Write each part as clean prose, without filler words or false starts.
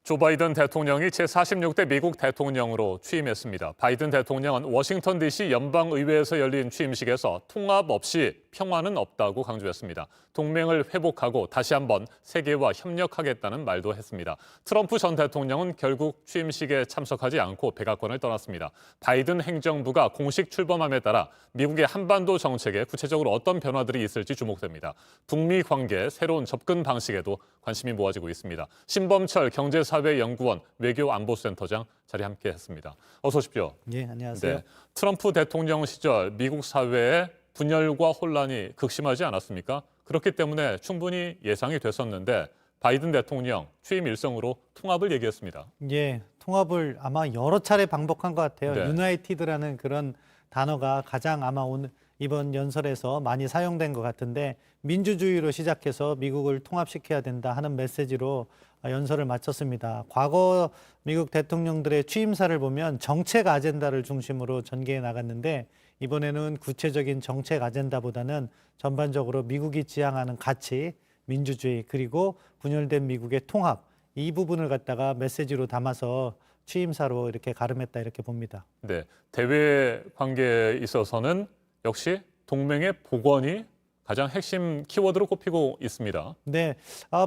조 바이든 대통령이 제46대 미국 대통령으로 취임했습니다. 바이든 대통령은 워싱턴 DC 연방의회에서 열린 취임식에서 통합 없이 평화는 없다고 강조했습니다. 동맹을 회복하고 다시 한번 세계와 협력하겠다는 말도 했습니다. 트럼프 전 대통령은 결국 취임식에 참석하지 않고 백악관을 떠났습니다. 바이든 행정부가 공식 출범함에 따라 미국의 한반도 정책에 구체적으로 어떤 변화들이 있을지 주목됩니다. 북미 관계 새로운 접근 방식에도 관심이 모아지고 있습니다. 신범철 경제사회연구원 외교안보센터장 자리 함께했습니다. 어서 오십시오. 네, 안녕하세요. 네, 트럼프 대통령 시절 미국 사회에 분열과 혼란이 극심하지 않았습니까? 그렇기 때문에 충분히 예상이 됐었는데 바이든 대통령 취임 일성으로 통합을 얘기했습니다. 예, 통합을 아마 여러 차례 반복한 것 같아요. 네. 유나이티드라는 그런 단어가 가장 아마 오늘 이번 연설에서 많이 사용된 것 같은데 민주주의로 시작해서 미국을 통합시켜야 된다 하는 메시지로 연설을 마쳤습니다. 과거 미국 대통령들의 취임사를 보면 정책 아젠다를 중심으로 전개해 나갔는데 이번에는 구체적인 정책 아젠다보다는 전반적으로 미국이 지향하는 가치, 민주주의 그리고 분열된 미국의 통합 이 부분을 갖다가 메시지로 담아서 취임사로 이렇게 가름했다 이렇게 봅니다. 네, 대외 관계에 있어서는 역시 동맹의 복원이 가장 핵심 키워드로 꼽히고 있습니다. 네,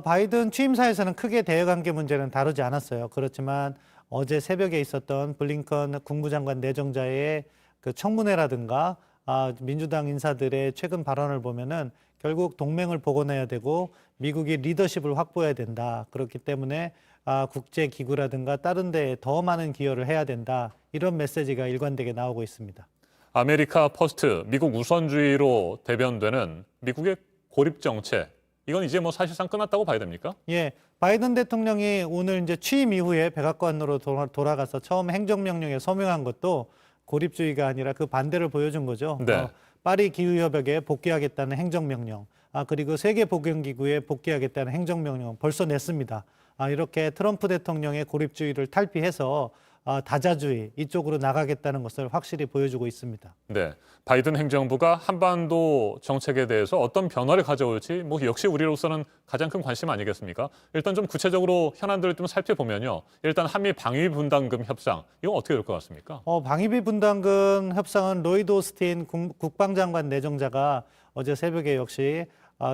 바이든 취임사에서는 크게 대외관계 문제는 다루지 않았어요. 그렇지만 어제 새벽에 있었던 블링컨 국무장관 내정자의 그 청문회라든가 민주당 인사들의 최근 발언을 보면은 결국 동맹을 복원해야 되고 미국이 리더십을 확보해야 된다. 그렇기 때문에 국제기구라든가 다른 데에 더 많은 기여를 해야 된다. 이런 메시지가 일관되게 나오고 있습니다. 아메리카 퍼스트, 미국 우선주의로 대변되는 미국의 고립 정책, 이건 이제 뭐 사실상 끝났다고 봐야 됩니까? 예, 바이든 대통령이 오늘 이제 취임 이후에 백악관으로 돌아가서 처음 행정명령에 서명한 것도 고립주의가 아니라 그 반대를 보여준 거죠. 네. 파리 기후협약에 복귀하겠다는 행정명령, 그리고 세계보건기구에 복귀하겠다는 행정명령 벌써 냈습니다. 이렇게 트럼프 대통령의 고립주의를 탈피해서 다자주의 이쪽으로 나가겠다는 것을 확실히 보여주고 있습니다. 네, 바이든 행정부가 한반도 정책에 대해서 어떤 변화를 가져올지 뭐 역시 우리로서는 가장 큰 관심 아니겠습니까? 일단 좀 구체적으로 현안들을 좀 살펴보면요. 일단 한미 방위 분담금 협상, 이건 어떻게 될 것 같습니까? 방위비 분담금 협상은 로이드 오스틴 국방장관 내정자가 어제 새벽에 역시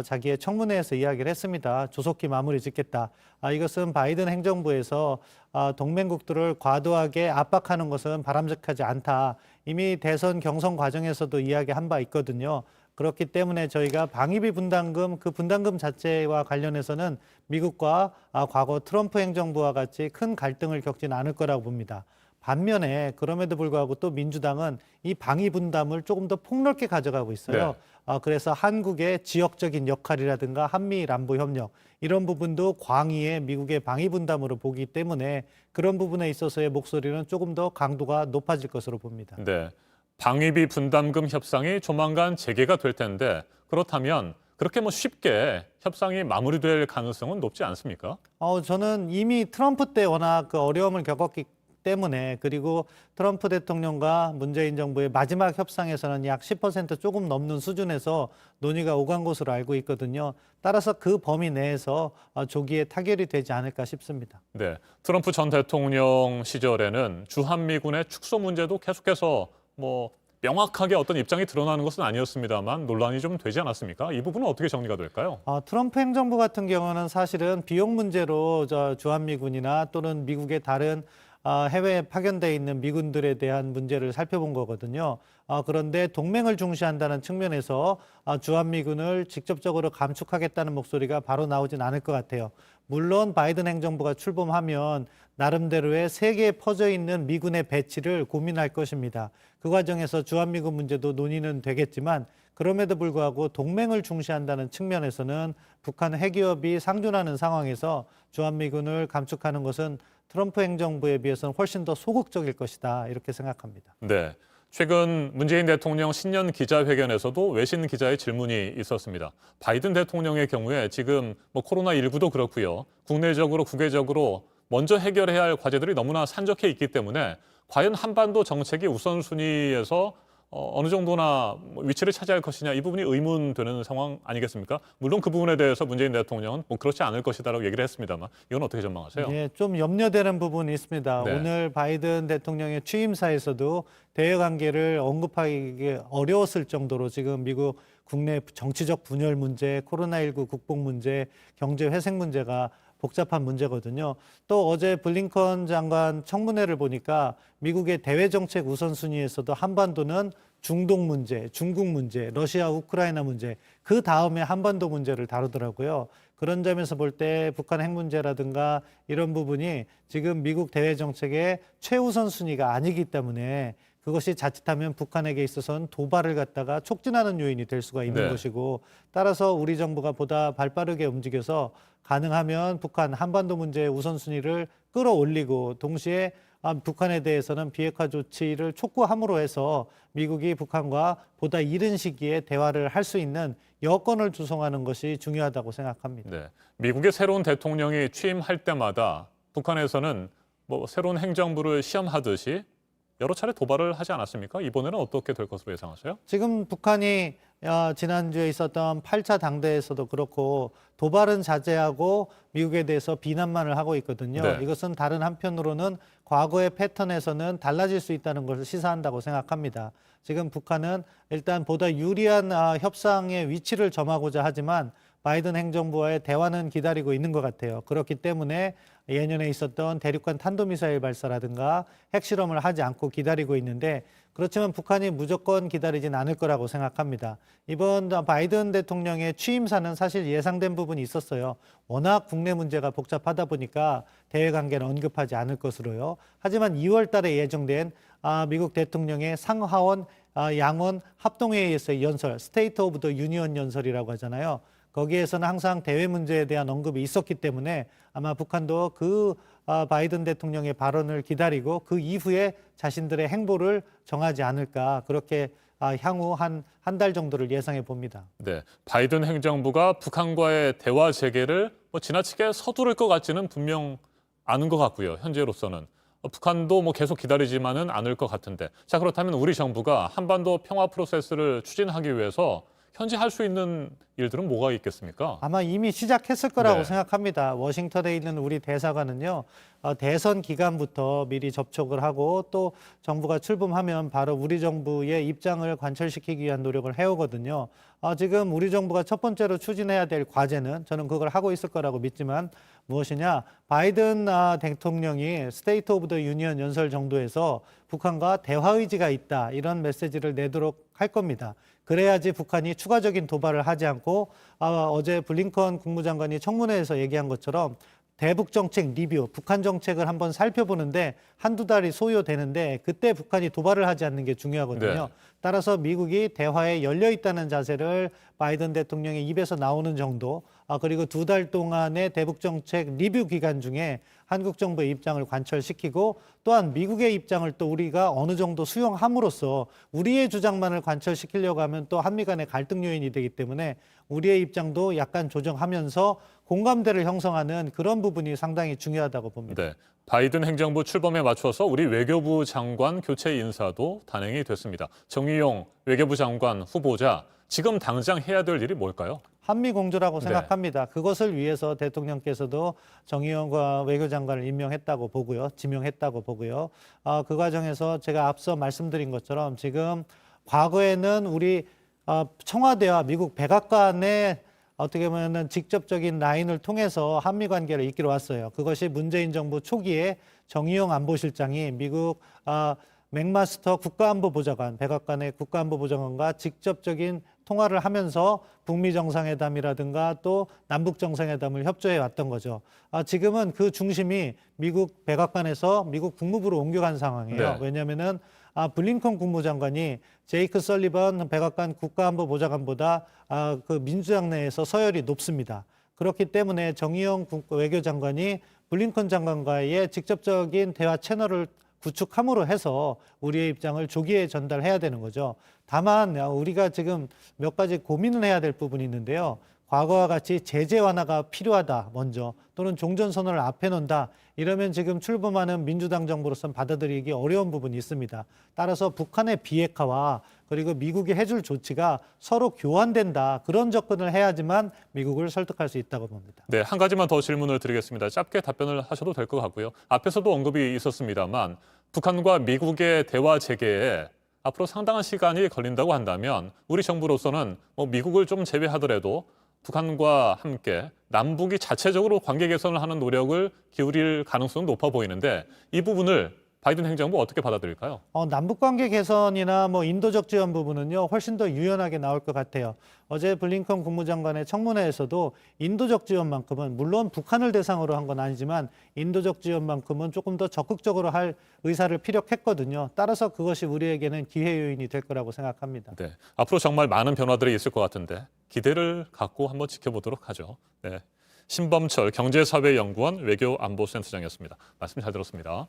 자기의 청문회에서 이야기를 했습니다. 조속히 마무리 짓겠다. 이것은 바이든 행정부에서 동맹국들을 과도하게 압박하는 것은 바람직하지 않다. 이미 대선 경선 과정에서도 이야기한 바 있거든요. 그렇기 때문에 저희가 방위비 분담금, 그 분담금 자체와 관련해서는 미국과 과거 트럼프 행정부와 같이 큰 갈등을 겪지는 않을 거라고 봅니다. 반면에 그럼에도 불구하고 또 민주당은 이 방위 분담을 조금 더 폭넓게 가져가고 있어요. 그래서 한국의 지역적인 역할이라든가 한미일 안보 협력 이런 부분도 광의의 미국의 방위 분담으로 보기 때문에 그런 부분에 있어서의 목소리는 조금 더 강도가 높아질 것으로 봅니다. 네, 방위비 분담금 협상이 조만간 재개가 될 텐데 그렇다면 그렇게 뭐 쉽게 협상이 마무리될 가능성은 높지 않습니까? 저는 이미 트럼프 때 워낙 그 어려움을 겪었기 때문에 그리고 트럼프 대통령과 문재인 정부의 마지막 협상에서는 약 10% 조금 넘는 수준에서 논의가 오간 것으로 알고 있거든요. 따라서 그 범위 내에서 조기에 타결이 되지 않을까 싶습니다. 네, 트럼프 전 대통령 시절에는 주한미군의 축소 문제도 계속해서 뭐 명확하게 어떤 입장이 드러나는 것은 아니었습니다만 논란이 좀 되지 않았습니까? 이 부분은 어떻게 정리가 될까요? 트럼프 행정부 같은 경우는 사실은 비용 문제로 주한미군이나 또는 미국의 다른 해외에 파견돼 있는 미군들에 대한 문제를 살펴본 거거든요. 그런데 동맹을 중시한다는 측면에서 주한미군을 직접적으로 감축하겠다는 목소리가 바로 나오진 않을 것 같아요. 물론 바이든 행정부가 출범하면 나름대로의 세계에 퍼져 있는 미군의 배치를 고민할 것입니다. 그 과정에서 주한미군 문제도 논의는 되겠지만 그럼에도 불구하고 동맹을 중시한다는 측면에서는 북한 핵위협이 상존하는 상황에서 주한미군을 감축하는 것은 트럼프 행정부에 비해서는 훨씬 더 소극적일 것이다 이렇게 생각합니다. 네, 최근 문재인 대통령 신년 기자회견에서도 외신 기자의 질문이 있었습니다. 바이든 대통령의 경우에 지금 뭐 코로나19도 그렇고요. 국내적으로 국외적으로 먼저 해결해야 할 과제들이 너무나 산적해 있기 때문에 과연 한반도 정책이 우선순위에서 어느 정도나 뭐 위치를 차지할 것이냐 이 부분이 의문되는 상황 아니겠습니까? 물론 그 부분에 대해서 문재인 대통령은 뭐 그렇지 않을 것이다라고 얘기를 했습니다만 이건 어떻게 전망하세요? 네, 좀 염려되는 부분이 있습니다. 네. 오늘 바이든 대통령의 취임사에서도 대외 관계를 언급하기 어려웠을 정도로 지금 미국 국내 정치적 분열 문제, 코로나19 국복 문제, 경제 회생 문제가 복잡한 문제거든요. 또 어제 블링컨 장관 청문회를 보니까 미국의 대외 정책 우선순위에서도 한반도는 중동 문제, 중국 문제, 러시아 우크라이나 문제, 그 다음에 한반도 문제를 다루더라고요. 그런 점에서 볼 때 북한 핵 문제라든가 이런 부분이 지금 미국 대외 정책의 최우선 순위가 아니기 때문에 그것이 자칫하면 북한에게 있어서는 도발을 갖다가 촉진하는 요인이 될 수가 있는 네. 것이고, 따라서 우리 정부가 보다 발빠르게 움직여서 가능하면 북한 한반도 문제의 우선순위를 끌어올리고, 동시에 북한에 대해서는 비핵화 조치를 촉구함으로 해서 미국이 북한과 보다 이른 시기에 대화를 할 수 있는 여건을 조성하는 것이 중요하다고 생각합니다. 네. 미국의 새로운 대통령이 취임할 때마다 북한에서는 뭐 새로운 행정부를 시험하듯이 여러 차례 도발을 하지 않았습니까? 이번에는 어떻게 될 것으로 예상하세요? 지금 북한이 지난주에 있었던 8차 당대에서도 그렇고 도발은 자제하고 미국에 대해서 비난만을 하고 있거든요. 네. 이것은 다른 한편으로는 과거의 패턴에서는 달라질 수 있다는 것을 시사한다고 생각합니다. 지금 북한은 일단 보다 유리한 협상의 위치를 점하고자 하지만 바이든 행정부와의 대화는 기다리고 있는 것 같아요. 그렇기 때문에 예년에 있었던 대륙간 탄도미사일 발사라든가 핵실험을 하지 않고 기다리고 있는데, 그렇지만 북한이 무조건 기다리진 않을 거라고 생각합니다. 이번 바이든 대통령의 취임사는 사실 예상된 부분이 있었어요. 워낙 국내 문제가 복잡하다 보니까 대외 관계는 언급하지 않을 것으로요. 하지만 2월 달에 예정된 미국 대통령의 상하원 양원 합동회의에서의 연설, 스테이트 오브 더 유니언 연설이라고 하잖아요. 거기에서는 항상 대외 문제에 대한 언급이 있었기 때문에 아마 북한도 그 바이든 대통령의 발언을 기다리고 그 이후에 자신들의 행보를 정하지 않을까, 그렇게 향후 한 달 정도를 예상해 봅니다. 네. 바이든 행정부가 북한과의 대화 재개를 뭐 지나치게 서두를 것 같지는 분명 않은 것 같고요. 현재로서는. 북한도 뭐 계속 기다리지만은 않을 것 같은데. 자, 그렇다면 우리 정부가 한반도 평화 프로세스를 추진하기 위해서 현재 할 수 있는 일들은 뭐가 있겠습니까? 아마 이미 시작했을 거라고 네. 생각합니다. 워싱턴에 있는 우리 대사관은요, 대선 기간부터 미리 접촉을 하고 또 정부가 출범하면 바로 우리 정부의 입장을 관철시키기 위한 노력을 해오거든요. 지금 우리 정부가 첫 번째로 추진해야 될 과제는, 저는 그걸 하고 있을 거라고 믿지만, 무엇이냐, 바이든 대통령이 스테이트 오브 더 유니언 연설 정도에서 북한과 대화 의지가 있다, 이런 메시지를 내도록 할 겁니다. 그래야지 북한이 추가적인 도발을 하지 않고 어제 블링컨 국무장관이 청문회에서 얘기한 것처럼 대북 정책 리뷰, 북한 정책을 한번 살펴보는데 한두 달이 소요되는데 그때 북한이 도발을 하지 않는 게 중요하거든요. 네. 따라서 미국이 대화에 열려 있다는 자세를 바이든 대통령의 입에서 나오는 정도, 그리고 2달 동안의 대북 정책 리뷰 기간 중에 한국 정부의 입장을 관철시키고, 또한 미국의 입장을 또 우리가 어느 정도 수용함으로써 우리의 주장만을 관철시키려고 하면 또 한미 간의 갈등 요인이 되기 때문에 우리의 입장도 약간 조정하면서 공감대를 형성하는 그런 부분이 상당히 중요하다고 봅니다. 네. 바이든 행정부 출범에 맞춰서 우리 외교부 장관 교체 인사도 단행이 됐습니다. 정의용 외교부 장관 후보자, 지금 당장 해야 될 일이 뭘까요? 한미 공조라고 네. 생각합니다. 그것을 위해서 대통령께서도 정의용과 외교장관을 임명했다고 보고요. 지명했다고 보고요. 그 과정에서 제가 앞서 말씀드린 것처럼 지금 과거에는 우리 청와대와 미국 백악관의 어떻게 보면 직접적인 라인을 통해서 한미 관계를 이끌어 왔어요. 그것이 문재인 정부 초기에 정의용 안보실장이 미국 맥마스터 국가안보보좌관, 백악관의 국가안보보좌관과 직접적인 통화를 하면서 북미 정상회담이라든가 또 남북 정상회담을 협조해 왔던 거죠. 지금은 그 중심이 미국 백악관에서 미국 국무부로 옮겨간 상황이에요. 네. 왜냐하면은 블링컨 국무장관이 제이크 설리번 백악관 국가안보보좌관보다 그 민주당 내에서 서열이 높습니다. 그렇기 때문에 정의용 외교장관이 블링컨 장관과의 직접적인 대화 채널을 구축함으로 해서 우리의 입장을 조기에 전달해야 되는 거죠. 다만 우리가 지금 몇 가지 고민을 해야 될 부분이 있는데요. 과거와 같이 제재 완화가 필요하다, 먼저, 또는 종전선언을 앞에 놓는다, 이러면 지금 출범하는 민주당 정부로서는 받아들이기 어려운 부분이 있습니다. 따라서 북한의 비핵화와 그리고 미국이 해줄 조치가 서로 교환된다. 그런 접근을 해야지만 미국을 설득할 수 있다고 봅니다. 네, 한 가지만 더 질문을 드리겠습니다. 짧게 답변을 하셔도 될 것 같고요. 앞에서도 언급이 있었습니다만 북한과 미국의 대화 재개에 앞으로 상당한 시간이 걸린다고 한다면 우리 정부로서는 미국을 좀 제외하더라도 북한과 함께 남북이 자체적으로 관계 개선을 하는 노력을 기울일 가능성은 높아 보이는데 이 부분을 바이든 행정부 어떻게 받아들일까요? 남북 관계 개선이나 인도적 지원 부분은요, 훨씬 더 유연하게 나올 것 같아요. 어제 블링컨 국무장관의 청문회에서도 인도적 지원만큼은 물론 북한을 대상으로 한 건 아니지만 인도적 지원만큼은 조금 더 적극적으로 할 의사를 피력했거든요. 따라서 그것이 우리에게는 기회 요인이 될 거라고 생각합니다. 네, 앞으로 정말 많은 변화들이 있을 것 같은데 기대를 갖고 한번 지켜보도록 하죠. 네, 신범철 경제사회연구원 외교안보센터장이었습니다. 말씀 잘 들었습니다.